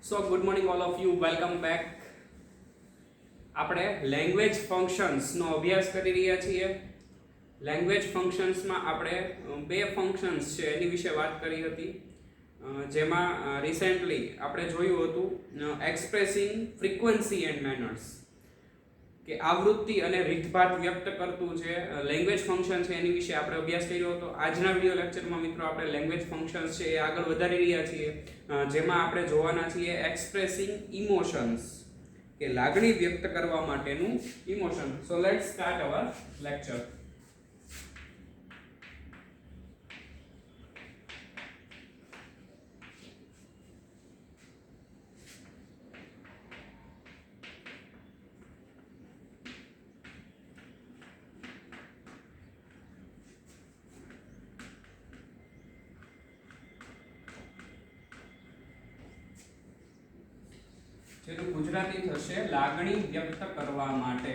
So good morning all of you, welcome back. આપણે language ફંક્શન્સનો અભ્યાસ કરી રહ્યા છીએ. લેંગ્વેજ ફંક્શન્સમાં આપણે બે ફંક્શન્સ છે એની વિશે વાત કરી હતી, જેમાં રિસેન્ટલી આપણે જોયું હતું એક્સપ્રેસિંગ ફ્રીક્વન્સી એન્ડ મેનર્સ, કે આવૃત્તિ અને રીતભાત વ્યક્ત કરતું જે લેંગ્વેજ ફંક્શન છે એની વિશે આપણે અભ્યાસ કર્યો હતો. આજના વિડીયો લેક્ચરમાં મિત્રો આપણે લેંગ્વેજ ફંક્શન્સ છે એ આગળ વધારી રહ્યા છીએ, જેમાં આપણે જોવાના છીએ એક્સપ્રેસિંગ ઇમોશન્સ, કે લાગણી વ્યક્ત કરવા માટેનું emotion. So let's start our lecture. જેનું ગુજરાતી થશે લાગણી વ્યક્ત કરવા માટે.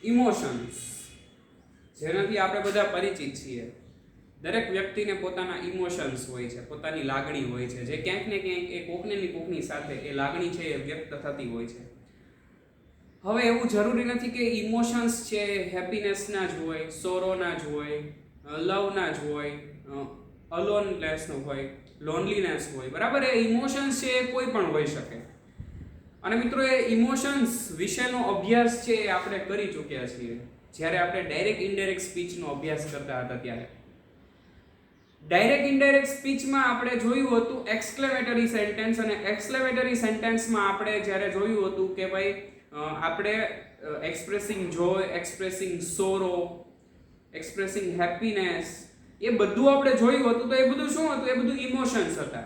ઇમોશન્સ, જેનાથી આપણે બધા પરિચિત છીએ. દરેક વ્યક્તિને પોતાના ઇમોશન્સ હોય છે, પોતાની લાગણી હોય છે, જે ક્યાંક ને ક્યાંક એ કોકની સાથે એ લાગણી છે એ વ્યક્ત થતી હોય છે. હવે એવું જરૂરી નથી કે ઇમોશન્સ છે હેપીનેસના જ હોય, સોરોના જ હોય, લવના જ હોય, અલોનનેસનો હોય, લોનલીનેસ હોય, બરાબર. એ ઇમોશન્સ છે એ કોઈ પણ હોઈ શકે. અને મિત્રો એ ઇમોશન્સ વિશેનો અભ્યાસ છે એ આપણે કરી ચૂક્યા છીએ જ્યારે આપણે ડાયરેક્ટ ઇનડાયરેક્ટ સ્પીચનો અભ્યાસ કરતા હતા ત્યારે. ડાયરેક્ટ ઇનડાયરેક્ટ સ્પીચમાં આપણે જોયું હતું એક્સક્લેમેટરી સેન્ટેન્સ, અને એક્સક્લેમેટરી સેન્ટેન્સમાં આપણે જ્યારે જોયું હતું કે ભાઈ આપણે એક્સપ્રેસિંગ જોય, એક્સપ્રેસિંગ સોરો, એક્સપ્રેસિંગ હેપીનેસ, એ બધું આપણે જોયું હતું. તો એ બધું શું હતું? એ બધું ઇમોશન્સ હતા.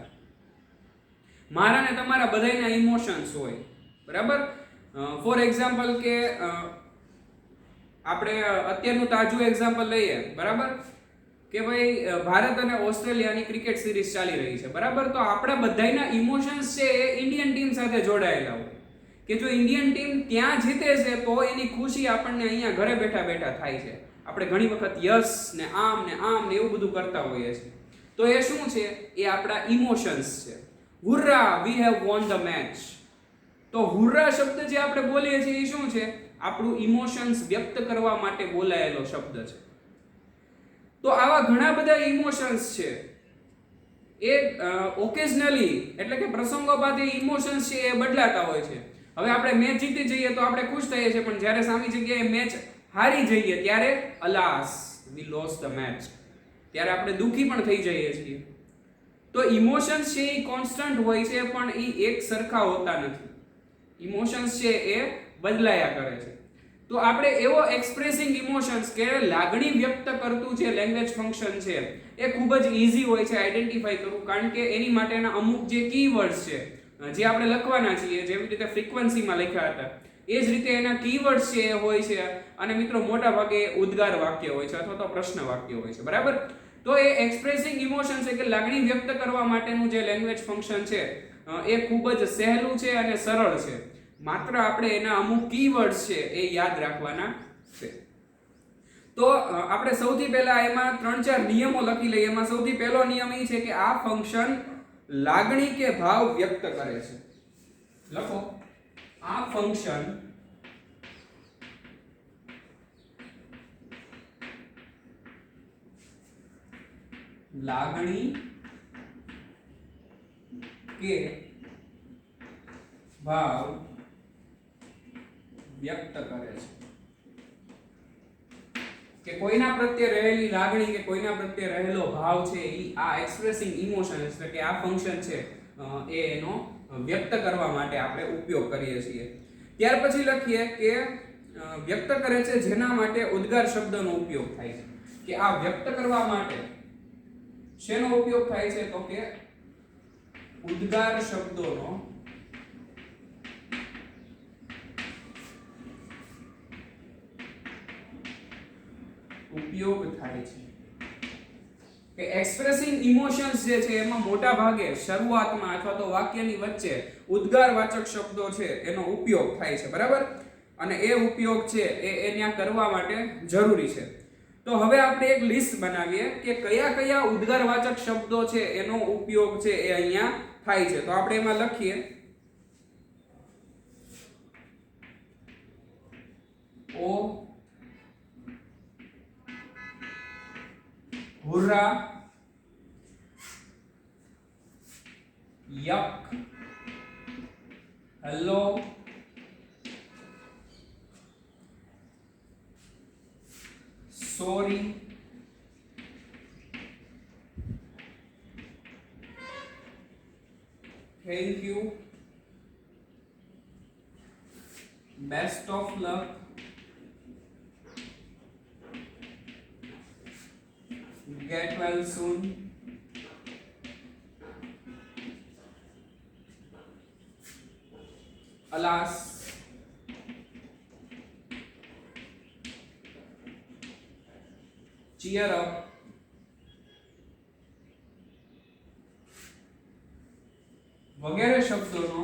મારા ને તમારા બધાયના ઇમોશન્સ હોય, બરાબર. ફોર એક્ઝામ્પલ કે આપણે અત્યારનું તાજું એક્ઝામ્પલ લઈએ, બરાબર, કે ભાઈ ભારત અને ઓસ્ટ્રેલિયાની ક્રિકેટ સિરીઝ ચાલી રહી છે, બરાબર. તો આપણા બધાયના ઇમોશન્સ છે એ ઇન્ડિયન ટીમ સાથે જોડાયેલા હોય, કે જો ઇન્ડિયન ટીમ ત્યાં જીતે છે તો એની ખુશી આપણને અહીંયા ઘરે બેઠા બેઠા થાય છે. આપણે ઘણી વખત યસ ને આમ ને એવું બધું કરતા હોઈએ છીએ. તો એ શું છે? એ આપણા ઇમોશન્સ છે. Hurrah, we have won the match. તો હુર્રા શબ્દ જે આપણે બોલીએ છીએ એ શું છે? આપણું ઇમોશન્સ વ્યક્ત કરવા માટે બોલાયેલો શબ્દ છે. તો આવા ઘણા બધા ઇમોશન્સ છે એ ઓકેઝનલી, એટલે કે પ્રસંગોપાત એ ઇમોશન્સ છે એ બદલાતા હોય છે. હવે આપણે મેચ જીતી જઈએ તો આપણે ખુશ થઈએ છીએ, પણ જ્યારે સામી જગ્યાએ મેચ હારી જઈએ ત્યારે અલાસ, વી લોસ્ટ ધ મેચ, ત્યારે આપણે દુઃખી પણ થઈ જઈએ છીએ. તો ઇમોશન્સ છે એ કોન્સ્ટન્ટ હોય છે, પણ એ એક સરખા હોતા નથી. ઇમોશન્સ છે એ બદલાયા કરે છે. તો આપણે એવો એક્સપ્રેસિંગ ઇમોશન્સ, કે લાગણી વ્યક્ત કરતું જે લેંગ્વેજ ફંક્શન છે એ ખૂબ જ ઈઝી હોય છે આઈડેન્ટિફાઈ કરવું, કારણ કે એની માટેના અમુક જે કીવર્ડ્સ છે જે આપણે લખવાના છીએ, જેવી રીતે ફ્રીક્વન્સીમાં લખ્યા હતા એ જ રીતે એના કીવર્ડ્સ છે એ હોય છે. અને મિત્રો મોટા ભાગે ઉદ્ગાર વાક્ય હોય છે અથવા તો પ્રશ્ન વાક્ય હોય છે, બરાબર. તો એ એક્સપ્રેસિંગ ઇમોશન છે, કે લાગણી વ્યક્ત કરવા માટેનું જે લેંગ્વેજ ફંક્શન છે એ ખૂબ જ સહેલું છે અને સરળ છે. માત્ર આપણે એના અમુક કીવર્ડ્સ છે એ યાદ રાખવાના છે. તો આપણે સૌથી પહેલા એમાં 3-4 નિયમો લખી લઈએ. એમાં સૌથી પહેલો નિયમ એ છે કે આ ફંક્શન લાગણી કે ભાવ વ્યક્ત કરે છે. લખો, આ ફંક્શન લાગણી કે ભાવ વ્યક્ત કરે છે, કે કોઈના પ્રત્યે રહેલી લાગણી કે કોઈના પ્રત્યે રહેલો ભાવ છે એ આ એક્સપ્રેસિંગ ઇમોશન, એટલે કે આ ફંક્શન છે એ એનો વ્યક્ત કરવા માટે આપણે ઉપયોગ કરીએ છીએ. ત્યાર પછી લખીએ કે વ્યક્ત કરે છે જેના માટે ઉદ્ગાર શબ્દનો ઉપયોગ થાય છે. કે આ વ્યક્ત કરવા માટે શેનો ઉપયોગ થાય છે? તો કે ઉદ્ગાર શબ્દોનો ઉપયોગ થાય છે. કે એક્સપ્રેસિંગ ઇમોશન્સ જે છે એમાં મોટા ભાગે શરૂઆતમાં અથવા તો વાક્યની વચ્ચે ઉદ્ગારવાચક શબ્દો છે એનો ઉપયોગ થાય છે, બરાબર. અને એ ઉપયોગ છે એ ત્યાં કરવા માટે જરૂરી છે. તો હવે આપણે એક લિસ્ટ બનાવીએ કે કયા કયા ઉદ્ગારવાચક શબ્દો છે એનો ઉપયોગ છે એ અહીંયા થાય છે. તો આપણે એમાં લખીએ oh hurrah, yuck, hello, sorry, thank you, best of luck, get well soon, alas, cheer up, વગેરે શબ્દોનો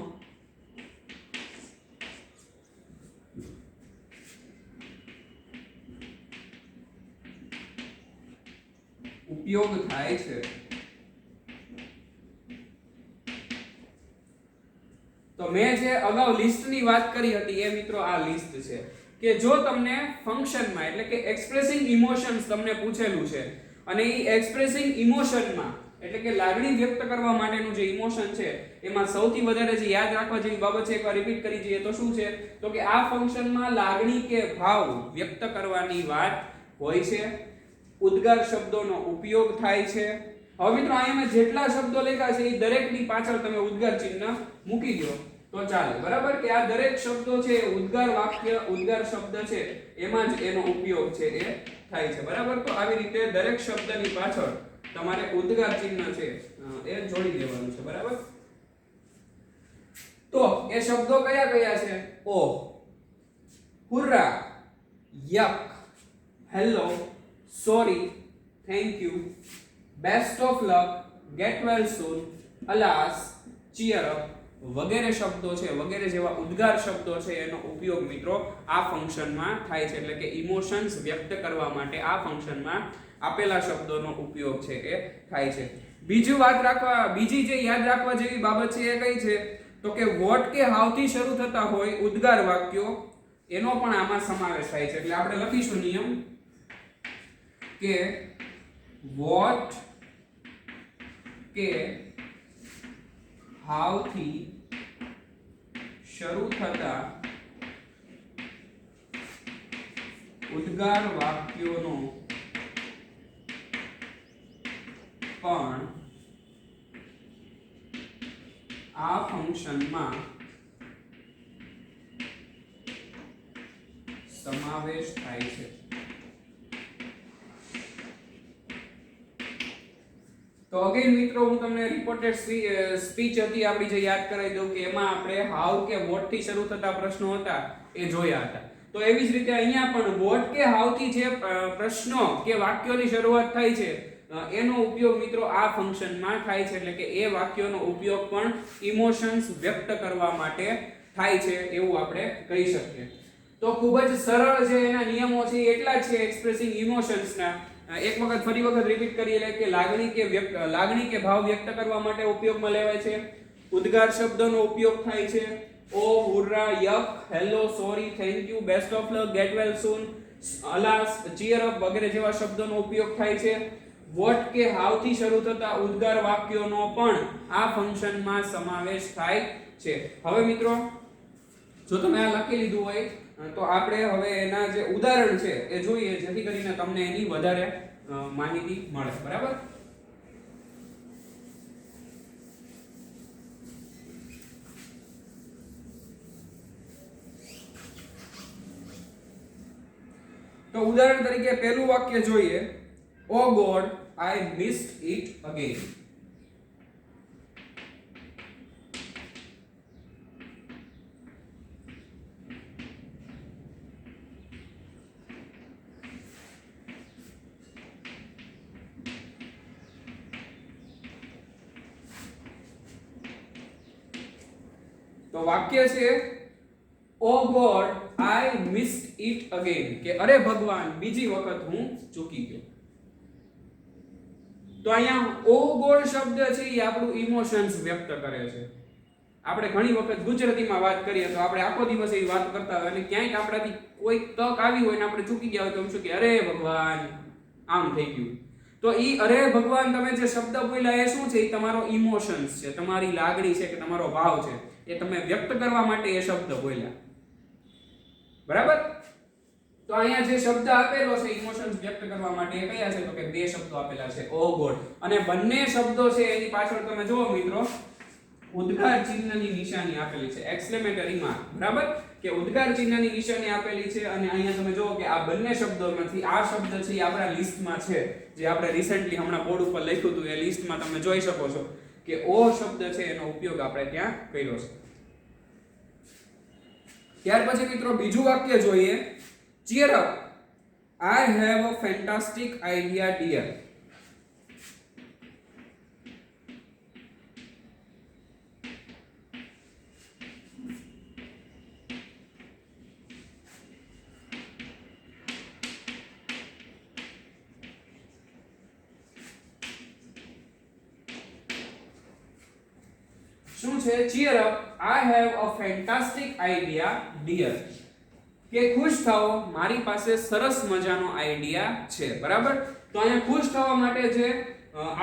ઉપયોગ થાય છે. તો મેં જે અગાઉ લિસ્ટની વાત કરી હતી એ મિત્રો આ લિસ્ટ છે કે જો તમને ફંક્શનમાં એટલે કે એક્સપ્રેસિંગ ઇમોશન્સ તમને પૂછેલું છે અને એ એક્સપ્રેસિંગ ઇમોશનમાં એટલે કે લાગણી વ્યક્ત કરવા માટેનું જે ઇમોશન છે એમાં સૌથી વધારે જે યાદ રાખવા જેવી બાબત છે એકવાર રિપીટ કરી જઈએ તો શું છે તો કે આ ફંક્શનમાં લાગણી કે ભાવ વ્યક્ત કરવાની વાત હોય છે. ઉદ્ગાર શબ્દોનો ઉપયોગ થાય છે. હવે મિત્રો અહીંયા જેટલા શબ્દો લખ્યા છે એ દરેકની પાછળ તમે ઉદ્ગાર ચિહ્ન મૂકી દો તો ચાલે. બરાબર કે આ દરેક શબ્દો છે ઉદ્ગાર વાક્ય ઉદ્ગાર શબ્દ છે એમાં જ એનો ઉપયોગ છે એ થાય છે. બરાબર તો આવી રીતે દરેક શબ્દની પાછળ તમારે ઉદ્ગાર ચિહ્ન છે એ જોડી દેવાનું છે. બરાબર તો એ શબ્દો કયા કયા છે? ઓહ, હુર્રા, yuck, hello, sorry, thank you, best of luck, get well soon, alas, cheer up વગેરે શબ્દો છે વગેરે જેવા ઉદ્ગાર શબ્દો છે એનો ઉપયોગ મિત્રો આ ફંક્શનમાં થાય છે. એટલે કે ઇમોશન્સ વ્યક્ત કરવા માટે આ ફંક્શનમાં આપેલા શબ્દોનો ઉપયોગ છે એ થાય છે. બીજી જે યાદ રાખવા જેવી બાબત છે એ કઈ છે તો કે વોટ કે હાવ થી શરૂ થતા હોય ઉદ્ગાર વાક્યો એનો પણ આમાં સમાવેશ થાય છે. એટલે આપણે લખીશું નિયમ કે વોટ કે હાવ થી શરૂ થતા ઉદ્ગાર વાક્યોનો પણ આ ફંક્શનમાં સમાવેશ થાય છે. તો અગેન મિત્રો હું તમને રિપોર્ટેડ સ્પીચ હતી આપણી જે યાદ કરાવી દઉં કે એમાં આપણે હાઉ કે વોટ થી શરૂ થતા પ્રશ્નો હતા એ જોયા હતા. તો એવી જ રીતે અહીંયા પણ વોટ કે હાઉ થી જે પ્રશ્નો કે વાક્યોની શરૂઆત થાય છે એનો ઉપયોગ મિત્રો આ ફંક્શનમાં થાય છે. એટલે કે એ વાક્યોનો ઉપયોગ પણ ઇમોશન્સ વ્યક્ત કરવા માટે થાય છે એવું આપણે કહી શકીએ. તો ખૂબ જ સરળ જે એના નિયમો છે એટલા જ છે એક્સપ્રેસિંગ ઇમોશન્સના. એક વખત ફરી વખત રિપીટ કરીએ એટલે કે લાગણી કે ભાવ વ્યક્ત કરવા માટે ઉપયોગમાં લેવાય છે. ઉદ્ગાર શબ્દોનો ઉપયોગ થાય છે. Oh, hurrah, yuck, hello, sorry, thank you, best of luck, get well soon, alas, cheer up વગેરે જેવા શબ્દોનો ઉપયોગ થાય છે. વોટ કે હાવ થી શરૂ થતા ઉદ્ગાર વાક્યોનો પણ આ ફંક્શનમાં સમાવેશ થાય છે. હવે મિત્રો જો તમે આ લખી લીધું હોય તો આપણે હવે એના જે ઉદાહરણ છે એ જોઈએ જેથી કરીને તમને એની વધારે માહિતી મળે. બરાબર તો ઉદાહરણ તરીકે પહેલું વાક્ય જોઈએ. Oh God, I missed it again. તો વાક્ય છે oh God, I missed it again, કે અરે ભગવાન બીજી વખત હું ચૂકી ગયો. તો અહીંયા ઓ ગોડ શબ્દ છે એ આપણું ઇમોશન્સ વ્યક્ત કરે છે. આપણે ઘણી વખત ગુજરાતીમાં વાત કરીએ તો આપણે આખો દિવસ એવી વાત કરતા હોય અને ક્યાંક આપણાથી કોઈ તક આવી હોય ને આપણે ચૂકી ગયા હોય તો એમ શું કે અરે ભગવાન આમ થઈ ગયું. તો ઈ અરે ભગવાન તમે જે શબ્દ બોલ્યા એ શું છે? એ તમારો ઇમોશન્સ છે, તમારી લાગણી છે કે તમારો ભાવ છે, એ તમે વ્યક્ત કરવા માટે એ શબ્દ બોલ્યા. બરાબર? તો અહીંયા જે શબ્દ આપેલો છે ઇમોશન્સ વ્યક્ત કરવા માટે એ કયા છે? તો કે બે શબ્દો આપેલા છે, ઓ ગોડ. અને બંને શબ્દો છે એની પાછળ તમે જુઓ મિત્રો, ઉદ્ગાર ચિહ્નની નિશાની આપેલી છે, એક્સક્લેમેટરી માર્ક. બરાબર? કે ઉદ્ગાર ચિહ્નની નિશાની આપેલી છે અને અહીંયા તમે જુઓ કે આ બંને શબ્દોમાંથી આ શબ્દ છે એ આપણા લિસ્ટમાં છે, જે આપણે રિસેન્ટલી હમણાં બોર્ડ ઉપર લખ્યું હતું એ લિસ્ટમાં તમે જોઈ શકો છો કે ઓ શબ્દ છે એનો ઉપયોગ આપણે ત્યાં કર્યો છે. ત્યાર પછી મિત્રો બીજું વાક્ય જોઈએ, cheer up, I have a fantastic idea dear. શું છે? cheer up, I have a fantastic idea dear. કે ખુશ થાઓ, મારી પાસે સરસ મજાનો આઈડિયા છે. બરાબર? તો અહીંયા ખુશ થવા માટે જે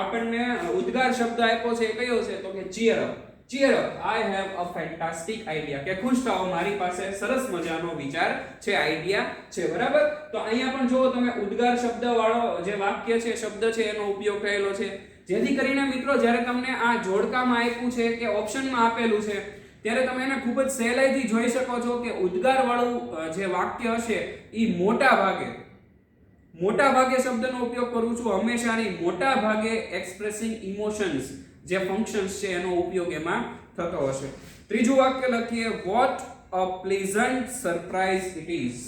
આપણને ઉદ્ગાર શબ્દ આપ્યો છે એ કયો છે? તો કે cheer up. cheer up, I have a fantastic idea. કે ખુશ થાઓ, મારી પાસે સરસ મજાનો વિચાર છે, આઈડિયા છે. બરાબર? તો અહીંયા પણ જો તમે ઉદ્ગાર શબ્દ વાળો જે વાક્ય છે, શબ્દ છે એનો ઉપયોગ થયેલો છે, જેથી કરીને મિત્રો જ્યારે તમને આ જોડકામાં આપ્યું છે કે ઓપ્શનમાં આપેલું છે ત્યારે તમે એને ખૂબ જ સહેલાઈથી જોઈ શકો છો કે ઉદ્ગાર વાળું જે વાક્ય હશે એ મોટા ભાગે શબ્દનો ઉપયોગ કરું છું હંમેશા. નહીં, મોટા ભાગે એક્સપ્રેસિંગ ઇમોશન્સ જે ફંક્શન્સ છે એનો ઉપયોગ એમાં થતો હશે. ત્રીજું વાક્ય લખીએ, what a pleasant surprise it is.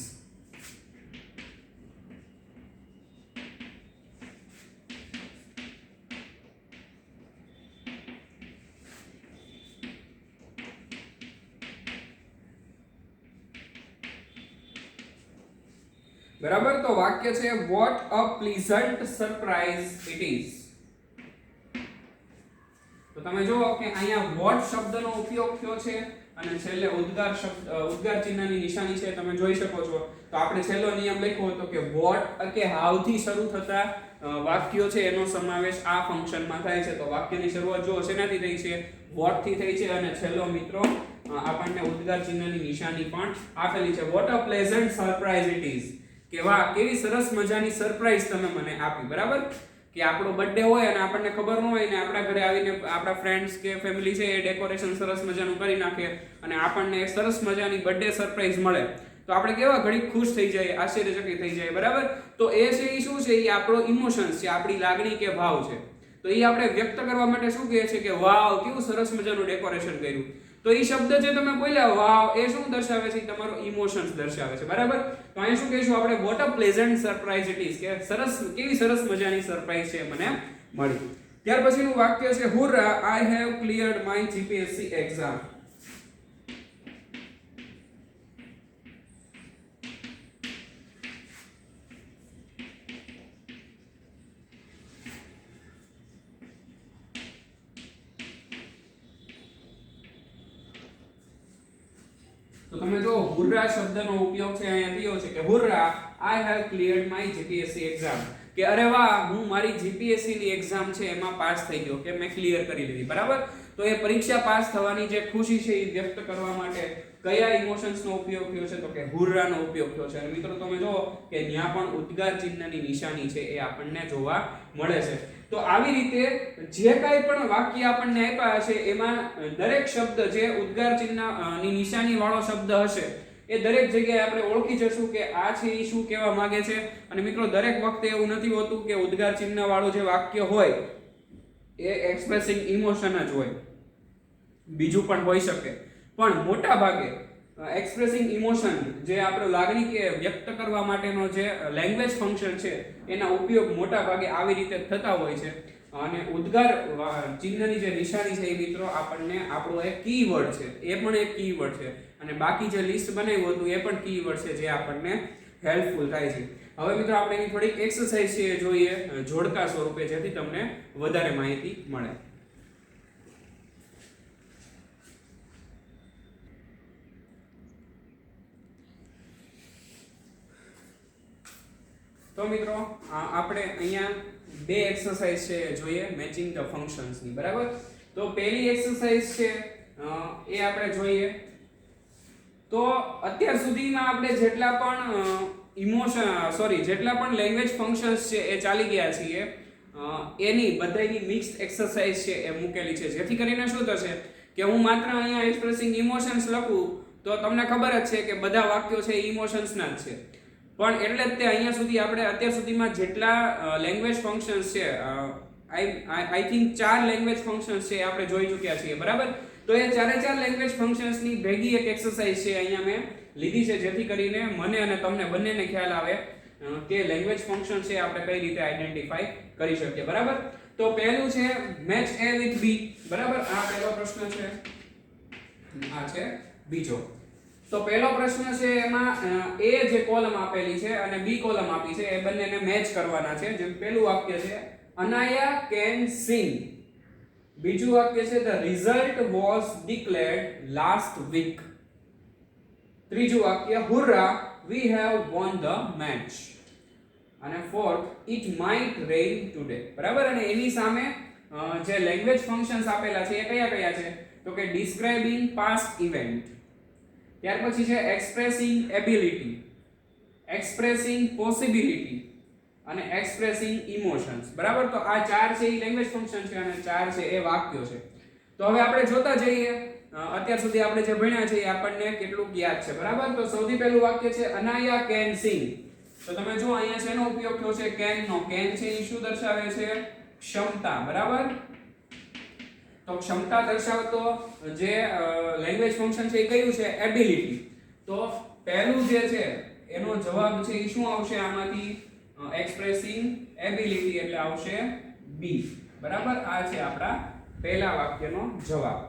બરાબર? તો વાક્ય છે what a pleasant surprise it is. તો તમે જુઓ કે અહીંયા what શબ્દનો ઉપયોગ થયો છે અને છેલ્લે ઉદ્ગાર ચિહ્નની નિશાની છે, તમે જોઈ શકો છો. તો આપણે છેલ્લો નિયમ લખ્યો હતો કે what કે હાવ થી શરૂ થતા વાક્યો છે એનો સમાવેશ આ ફંક્શનમાં થાય છે. તો વાક્યની શરૂઆત જો શેનાથી થઈ છે? what થી થઈ છે અને છેલ્લો મિત્રો આપણને ઉદ્ગાર ચિહ્નની નિશાની પણ આપેલી છે. what a pleasant surprise it is. કે વાહ, કેવી સરસ મજાની સરપ્રાઈઝ તમે મને આપી. બરાબર? કે આપણો બર્થડે હોય અને આપણને ખબર ન હોય ને આપણા ઘરે આવીને આપણા ફ્રેન્ડ્સ કે ફેમિલી છે એ ડેકોરેશન સરસ મજાનું કરી નાખે અને આપણને એક સરસ મજાની બર્થડે સરપ્રાઈઝ મળે તો આપણે કેવા ઘડી ખુશ થઈ જાય, આશ્ચર્યચકિત થઈ જાય. બરાબર? તો એ છે એ શું છે? એ આપણો ઇમોશન્સ છે, આપણી લાગણી કે ભાવ છે. તો એ આપણે વ્યક્ત કરવા માટે શું કહે છે કે વાવ, કેવું સરસ મજાનું ડેકોરેશન કર્યું. તો એ શબ્દ જે તમે બોલ્યા વાવ, એ શું દર્શાવે છે? તમારો ઇમોશન્સ દર્શાવે છે. બરાબર? તો અહીંયા શું કહીશું આપણે? What a pleasant surprise it is. કે સરસ, કેવી સરસ મજાની સરપ્રાઈઝ છે મને મળી. ત્યાર પછીનું વાક્ય છે, hurrah, I have cleared my GPSC exam. તો તમે જો હુર્રા શબ્દનો ઉપયોગ છે અહીંયા થયો છે કે hurrah, I have cleared my GPSC exam. કે અરે વાહ, હું મારી જીપીએસસી ની એક્ઝામ છે એમાં પાસ થઈ ગયો, કે મેં ક્લિયર કરી લીધી. બરાબર? તો એ પરીક્ષા પાસ થવાની જે ખુશી છે એ વ્યક્ત કરવા માટે કયા ઇમોશન્સનો ઉપયોગ થયો છે? તો કે હુર્રાનો ઉપયોગ થયો છે. અને મિત્રો તમે જો કે ત્યાં પણ ઉદ્ગાર ચિહ્નની નિશાની છે એ આપણને જોવા મળે છે. તો આવી રીતે જે કાંઈ પણ વાક્ય આપણને આપ્યા હશે એમાં દરેક શબ્દ જે ઉદ્ગાર ચિહ્નની નિશાની વાળો શબ્દ હશે એ દરેક જગ્યાએ આપણે ઓળખી જશું કે આ છે એ શું કહેવા માંગે છે. અને મિત્રો દરેક વખતે એવું નથી હોતું કે ઉદ્ગાર ચિહ્ન વાળું જે વાક્ય હોય એ એક્સપ્રેસિંગ ઇમોશન જ હોય, બીજું પણ હોઈ શકે. પણ મોટા ભાગે એક્સપ્રેસિંગ ઇમોશન જે આપણો લાગણી કે વ્યક્ત કરવા માટેનો જે લેંગ્વેજ ફંક્શન છે એના ઉપયોગ મોટા ભાગે આવી રીતે થતા હોય છે. અને ઉદ્ગાર ચિહ્નની જે નિશાની છે એ મિત્રો આપણને આપણો એક કીવર્ડ છે, એ પણ એક કીવર્ડ છે, અને બાકી જે લિસ્ટ બનાવ્યું હતું એ પણ કીવર્ડ છે જે આપણને હેલ્પફુલ થાય છે. હવે મિત્રો આપણે એની થોડીક એક્સરસાઇઝ છે એ જોઈએ જોડકા સ્વરૂપે, જેથી તમને વધારે માહિતી મળે. તો મિત્રો આપણે અહીંયા બે એક્સરસાઇઝ છે જોઈએ મેચિંગ ધ ફંક્શન્સ ની, બરાબર. તો પહેલી એક્સરસાઇઝ છે એ આપણે જોઈએ. તો અત્યાર સુધીમાં આપણે જેટલા પણ લેંગ્વેજ ફંક્શન્સ છે એ ચાલી ગયા છીએ એની બધાની મિક્સ્ડ એક્સરસાઇઝ છે એ મૂકેલી છે, જેથી કરીને શું થશે કે હું માત્ર અહીંયા એક્સપ્રેસિંગ ઇમોશન્સ લખું તો તમને ખબર જ છે કે બધા વાક્યો છે ઇમોશન્સના જ છે. પણ એટલે જ તે અહીંયા સુધી આપણે અત્યાર સુધીમાં જેટલા લેંગ્વેજ ફંક્શન્સ છે આઈ થિંક 4 લેંગ્વેજ ફંક્શન્સ છે આપણે જોઈ ચૂક્યા છીએ, બરાબર. તો એ ચારે ચાર લેંગ્વેજ ફંક્શન્સની ભેગી એક એક્સરસાઇઝ છે અહીંયા મેં લીધી છે, જેથી કરીને મને અને તમને બંનેને ખ્યાલ આવે કે લેંગ્વેજ ફંક્શન છે આપણે કઈ રીતે આઈડેન્ટિફાઈ કરી શકીએ, બરાબર. તો પહેલું છે મેચ A with B, બરાબર. આ પહેલો પ્રશ્ન છે, આ છે બીજો. તો પહેલો પ્રશ્ન છે એમાં A જે કોલમ આપેલી છે અને B કોલમ આપી છે એ બંનેને મેચ કરવાના છે. જેમ પહેલું વાક્ય છે Anaya can sing, બીજું વાક્ય છે the result was declared last week, ત્રીજું વાક્ય hurrah we have won the match, અને fourth it might rain today, બરાબર. અને એની સામે જે લેંગ્વેજ ફંક્શન્સ આપેલા છે એ કયા કયા છે તો કે describing past event, ત્યાર પછી છે expressing ability, expressing possibility અને expressing emotions, બરાબર. તો આ ચાર છે એ લેંગ્વેજ ફંક્શન છે અને ચાર છે એ વાક્યો છે. તો હવે આપણે જોતા જઈએ અત્યાર સુધી આપણે જે ભણ્યા છે એ આપણને કેટલું યાદ છે, બરાબર. તો સૌથી પહેલું વાક્ય છે Anaya can sing. તો તમે જો અહીંયા શેનો ઉપયોગ થયો છે can નો. can છે એ શું દર્શાવે છે ક્ષમતા, બરાબર. તો ક્ષમતા દર્શાવતો જે લેંગ્વેજ ફંક્શન છે એ કયું છે એબિલિટી. તો પહેલું જે છે એનો જવાબ છે એ શું આવશે આમાંથી expressing ability, એટલે આવશે B, બરાબર. આ છે આપણા પહેલા વાક્યનો જવાબ.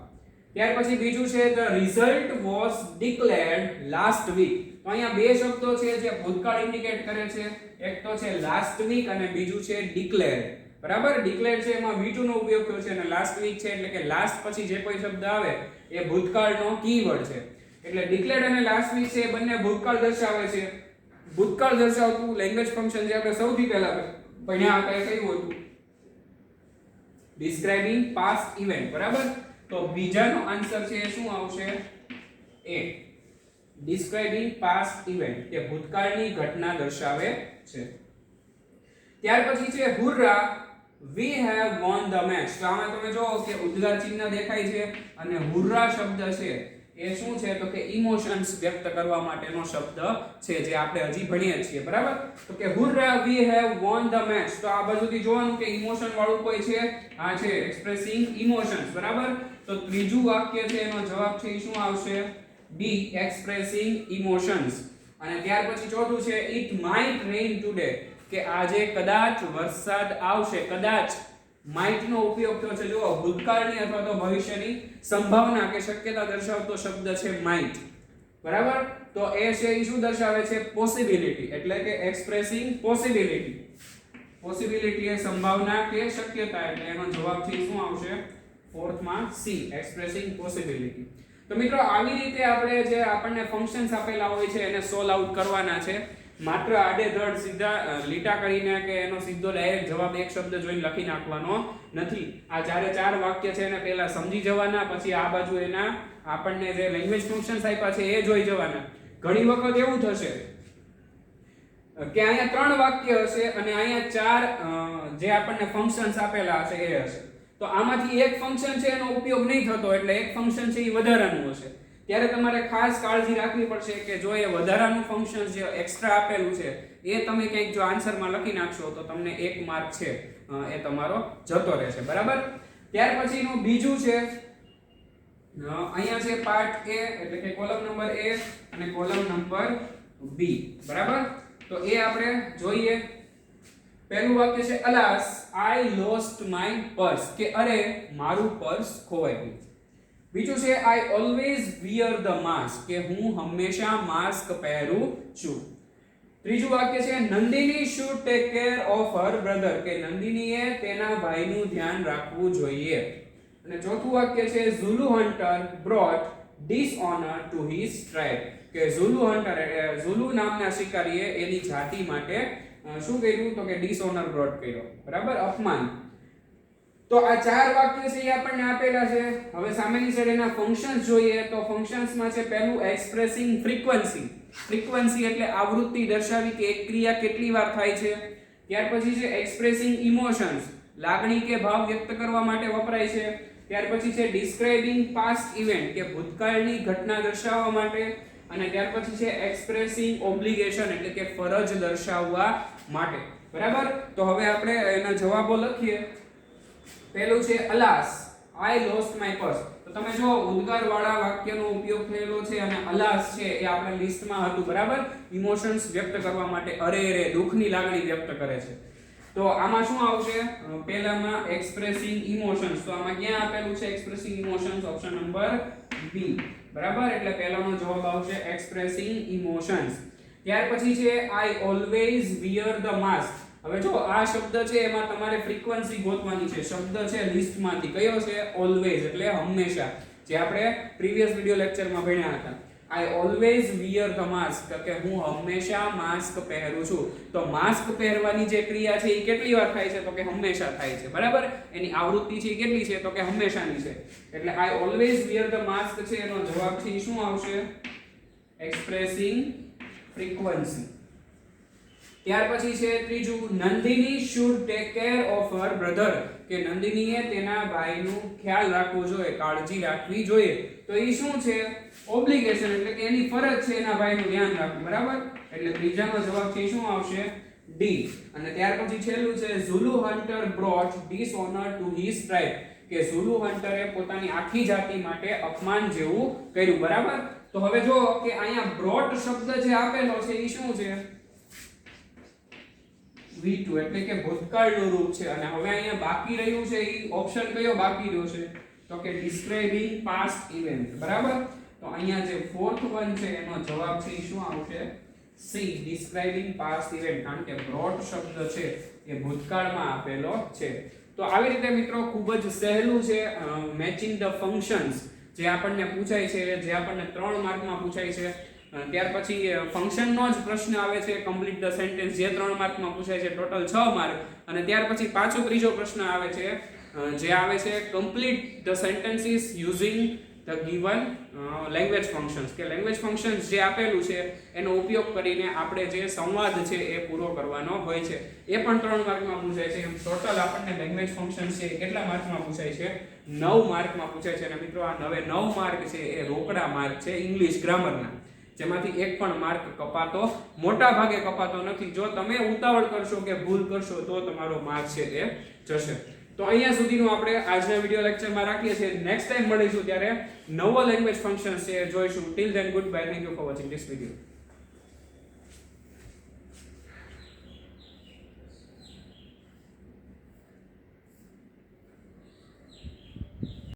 ત્યાર પછી બીજું છે the result was declared last week. તો અહીંયા બે શબ્દો છે જે ભૂતકાળ ઇન્ડિકેટ કરે છે, એક તો છે last week અને બીજું છે declared, બરાબર. declared છે એમાં V2 નો ઉપયોગ થયો છે અને last week છે એટલે કે last પછી જે કોઈ શબ્દ આવે એ ભૂતકાળનો કીવર્ડ છે. એટલે declared અને last week છે એ બંને ભૂતકાળ દર્શાવે છે. ભૂતકાળ દર્શાવતું લેંગ્વેજ ફંક્શન જે આપણે સૌથી પહેલા ભણ્યા હતા એ કયું હતું describing past event, બરાબર. તો બીજાનો આન્સર છે એ શું આવશે A, describing past event, કે ભૂતકાળની ઘટના દર્શાવે છે. ત્યાર પછી છે hurrah we have won the match. તો આમાં તમે જોવો કે ઉદ્ગાર ચિહ્ન દેખાય છે અને hurrah શબ્દ છે એ શું છે તો કે ઇમોશન્સ વ્યક્ત કરવા માટેનો શબ્દ છે જે આપણે હજી ભણીએ છીએ, બરાબર. તો કે hurrah we have won the match. તો આ બાજુથી જોવાનું કે ઇમોશન વાળું કોઈ છે, આ છે expressing emotions, બરાબર. તો ત્રીજું વાક્ય છે એનો જવાબ છે એ શું આવશે D, expressing emotions. અને ત્યાર પછી ચોથું છે it might rain today, કે આજે કદાચ વરસાદ આવશે. કદાચ might નો ઉપયોગ થયો છે જો ભૂતકાળની અથવા તો ભવિષ્યની સંભાવના કે શક્યતા દર્શાવતો શબ્દ છે might, બરાબર. તો એ છે એ શું દર્શાવે છે possibility, એટલે કે expressing possibility. possibility એ સંભાવના કે શક્યતા, એટલે એનો જવાબ છે શું આવશે ફોર્થ માં C, expressing possibility. તો મિત્રો આવી રીતે આપણે જે આપણને ફંક્શન્સ આપેલા હોય છે એને સોલ્વ આઉટ કરવાના છે. માત્ર આડેધડ સીધા લીટા કરીને કે એનો સીધો ડાયરેક્ટ જવાબ એક શબ્દ જોઈને લખી નાખવાનો નથી. આ ચારે ચાર વાક્ય છે એને પહેલા સમજી જવાના, પછી આ બાજુ એના આપણને જે લેંગ્વેજ ફંક્શન્સ આપ્યા છે એ જોઈ જવાના. ઘણી વખત એવું થશે કે અહીંયા 3 વાક્ય હશે અને અહીંયા 4 જે આપણને ફંક્શન્સ આપેલા હશે એ હશે. તો આમાંથી એક ફંક્શન છે એનો ઉપયોગ નહીં થતો, એટલે એક ફંક્શન છે એ વધારાનું હશે. ત્યારે તમારે ખાસ કાળજી રાખવી પડશે કે જો એ વધારાનું ફંક્શન જે એક્સ્ટ્રા આપેલું છે એ તમે કંઈક જો આન્સરમાં લખી નાખશો તો તમને 1 માર્ક છે એ તમારો જતો રહેશે, બરાબર. ત્યાર પછીનું બીજું છે અહીંયા છે પાર્ટ A, એટલે કે કોલમ નંબર A અને કોલમ નંબર B, બરાબર. તો એ આપણે જોઈએ. પહેલું વાક્ય છે alas I lost my purse, કે અરે મારું પર્સ ખોવાઈ ગયું. બીજું છે I always wear the mask, કે હું હંમેશા માસ્ક પહેરું છું. ત્રીજું વાક્ય છે Nandini should take care of her brother, કે નંદિનીએ તેના ભાઈનું ધ્યાન રાખવું જોઈએ. અને ચોથું વાક્ય છે Zulu hunter brought dishonor to his tribe, કે ઝુલુ હન્ટર ઝુલુ નામના શિકારીએ એની જાતિ માટે શું કર્યું તો કે ડિસઓનર બ્રોટ કર્યો, બરાબર, અપમાન. તો આ ચાર વાક્ય છે એ આપણને આપેલા છે. હવે સામેની સાઈડ એના ફંક્શન્સ જોઈએ તો ફંક્શન્સમાં છે પહેલું એક્સપ્રેસિંગ ફ્રીક્વન્સી. ફ્રીક્વન્સી એટલે આવૃત્તિ દર્શાવી કે એક ક્રિયા કેટલી વાર થાય છે. ત્યાર પછી છે એક્સપ્રેસિંગ ઇમોશન્સ, લાગણી કે ભાવ વ્યક્ત કરવા માટે વપરાય છે. ત્યાર પછી છે ડિસ્ક્રાઇબિંગ પાસ્ટ ઇવેન્ટ, કે ભૂતકાળની ઘટના દર્શાવવા માટે. અને ત્યાર પછી છે એક્સપ્રેસિંગ ઓબ્લિગેશન, એટલે કે ફરજ દર્શાવવા માટે, બરાબર. તો હવે આપણે એના જવાબો લખીએ. પહેલું છે alas I lost my purse. તો તમે જો ઉદ્ગાર વાળા વાક્યનો ઉપયોગ થયેલો છે અને alas છે એ આપણે લિસ્ટમાં હતું, બરાબર, ઇમોશન્સ વ્યક્ત કરવા માટે, અરે રે દુઃખની લાગણી વ્યક્ત કરે છે. તો આમાં શું આવશે? પહેલામાં એક્સપ્રેસિંગ ઇમોશન્સ. તો આમાં ક્યાં આપેલું છે expressing emotions? Option number B, બરાબર. એટલે પહેલાનો જવાબ આવશે એક્સપ્રેસિંગ ઇમોશન્સ. ત્યાર પછી છે I always wear the mask. હવે જો આ શબ્દ છે એમાં તમારે ફ્રીક્વન્સી ગોતવાની છે. શબ્દ છે લિસ્ટમાંથી કયો છે? ઓલવેઝ, એટલે હંમેશા, જે આપણે પ્રીવિયસ વિડિયો લેક્ચરમાં ભણ્યા હતા. I always wear the mask, કે હું હંમેશા માસ્ક પહેરું છું. તો માસ્ક પહેરવાની જે ક્રિયા છે એ કેટલી વાર થાય છે? તો કે હંમેશા થાય છે, બરાબર. એની આવૃત્તિ છે કેટલી છે? તો કે હંમેશાની છે. એટલે I always wear the mask છે એનો જવાબ છે શું આવશે? Expressing frequency. ત્યાર પછી છે ત્રીજું Nandini should take care of her brother, કે નંદિનીએ તેના ભાઈનું ખ્યાલ રાખવો જોઈએ, કાળજી રાખવી જોઈએ. તો એ શું છે? ઓબ્લિગેશન, એટલે કે એની ફરજ છે એના ભાઈનું ધ્યાન રાખવું, બરાબર. એટલે ત્રીજાનો જવાબ છે શું આવશે? ડી. અને ત્યાર પછી છેલ્લું છે Zulu hunter brought dishonor to his tribe, કે ઝુલુ હન્ટરે પોતાની આખી જાતિ માટે અપમાન જેવું કર્યું, બરાબર. તો હવે જો કે અહીંયા brought શબ્દ જે આપેલો છે એ શું છે? V2, એટલે કે ભૂતકાળનું રૂપ છે. અને હવે અહીંયા બાકી રહ્યું છે એ ઓપ્શન કયો બાકી રહ્યો છે? તો કે ડિસ્ક્રાઇબિંગ પાસ્ટ ઇવેન્ટ, બરાબર. તો અહીંયા જે ફોર્થ વન છે એનો જવાબ છે શું આવશે? C, describing past event. કારણ કે બ્રોટ શબ્દ છે એ ભૂતકાળમાં આપેલો છે. તો આવી રીતે મિત્રો ખૂબ જ સહેલું છે મેચિંગ ધ ફંક્શન્સ, જે આપણને પૂછાય છે, જે આપણને 3 માર્કમાં પૂછાય છે. ત્યાર પછી ફંક્શનનો જ પ્રશ્ન આવે છે, કમ્પ્લીટ ધ સેન્ટેન્સ, જે 3 માર્કમાં પૂછાય છે, ટોટલ 6 માર્ક. અને ત્યાર પછી પાછો ત્રીજો પ્રશ્ન આવે છે, જે આવે છે complete the sentences using the given language functions, કે લેંગ્વેજ ફંક્શન્સ જે આપેલું છે એનો ઉપયોગ કરીને આપણે જે સંવાદ છે એ પૂરો કરવાનો હોય છે. એ પણ 3 માર્કમાં પૂછાય છે. ટોટલ આપણને લેંગ્વેજ ફંક્શન્સ છે કેટલા માર્કમાં પૂછાય છે? 9 માર્કમાં પૂછાય છે. અને મિત્રો આ 9 માર્ક છે એ રોકડા માર્ક છે ઇંગ્લિશ ગ્રામરના, જેમાંથી એક પણ માર્ક કપાતો, મોટા ભાગે કપાતો નથી. જો તમે ઉતાવળ કરશો કે ભૂલ કરશો તો તમારો માર્ક છે એ જશે. તો અહીંયા સુધીનું આપણે આજના વિડિયો લેક્ચરમાં રાખીએ છીએ. નેક્સ્ટ ટાઈમ મળીશું ત્યારે નવો લેંગ્વેજ ફંક્શન છે જોઈશું. Till then good bye, thank you for watching this video.